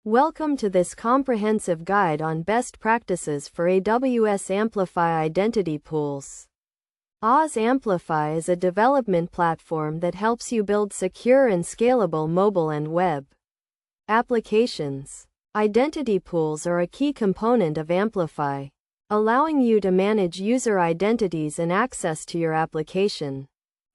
Welcome to this comprehensive guide on best practices for AWS Amplify identity pools. AWS Amplify is a development platform that helps you build secure and scalable mobile and web applications. Identity pools are a key component of Amplify, allowing you to manage user identities and access to your application.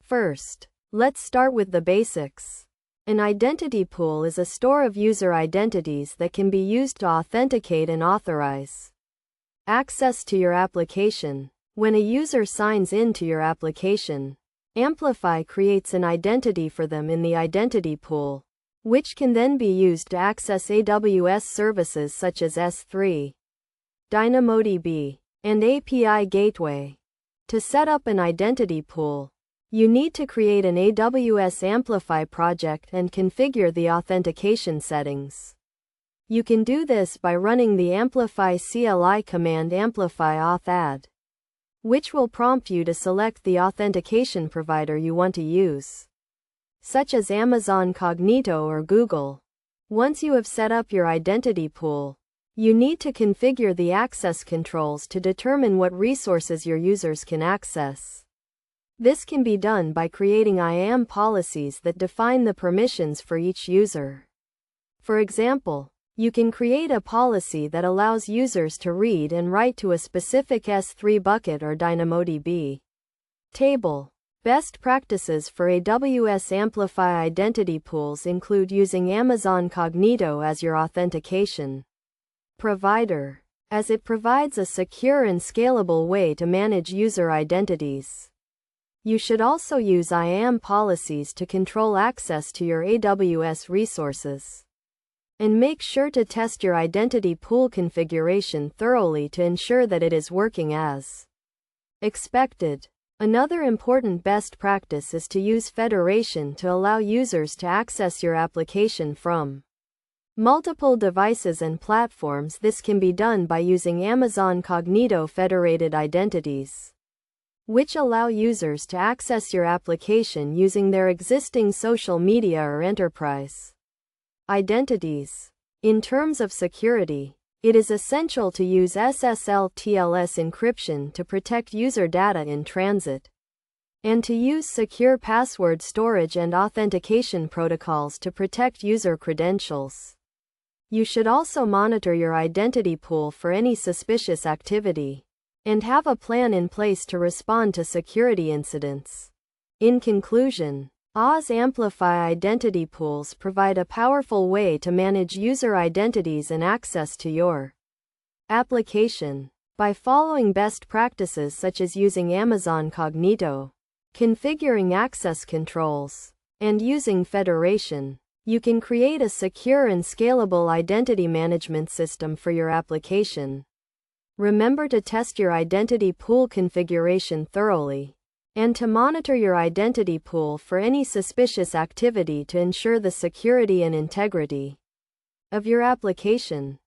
First, let's start with the basics. An identity pool is a store of user identities that can be used to authenticate and authorize access to your application. When a user signs in to your application, Amplify creates an identity for them in the identity pool, which can then be used to access AWS services such as S3, DynamoDB, and API Gateway. To set up an identity pool, you need to create an AWS Amplify project and configure the authentication settings. You can do this by running the Amplify CLI command amplify auth add, which will prompt you to select the authentication provider you want to use, such as Amazon Cognito or Google. Once you have set up your identity pool, you need to configure the access controls to determine what resources your users can access. This can be done by creating IAM policies that define the permissions for each user. For example, you can create a policy that allows users to read and write to a specific S3 bucket or DynamoDB table. Best practices for AWS Amplify identity pools include using Amazon Cognito as your authentication provider, as it provides a secure and scalable way to manage user identities. You should also use IAM policies to control access to your AWS resources. And make sure to test your identity pool configuration thoroughly to ensure that it is working as expected. Another important best practice is to use federation to allow users to access your application from multiple devices and platforms. This can be done by using Amazon Cognito federated identities, which allow users to access your application using their existing social media or enterprise identities. In terms of security, it is essential to use SSL/TLS encryption to protect user data in transit, and to use secure password storage and authentication protocols to protect user credentials. You should also monitor your identity pool for any suspicious activity, and have a plan in place to respond to security incidents. In conclusion, AWS Amplify identity pools provide a powerful way to manage user identities and access to your application. By following best practices such as using Amazon Cognito, configuring access controls, and using federation, you can create a secure and scalable identity management system for your application. Remember to test your identity pool configuration thoroughly, and to monitor your identity pool for any suspicious activity to ensure the security and integrity of your application.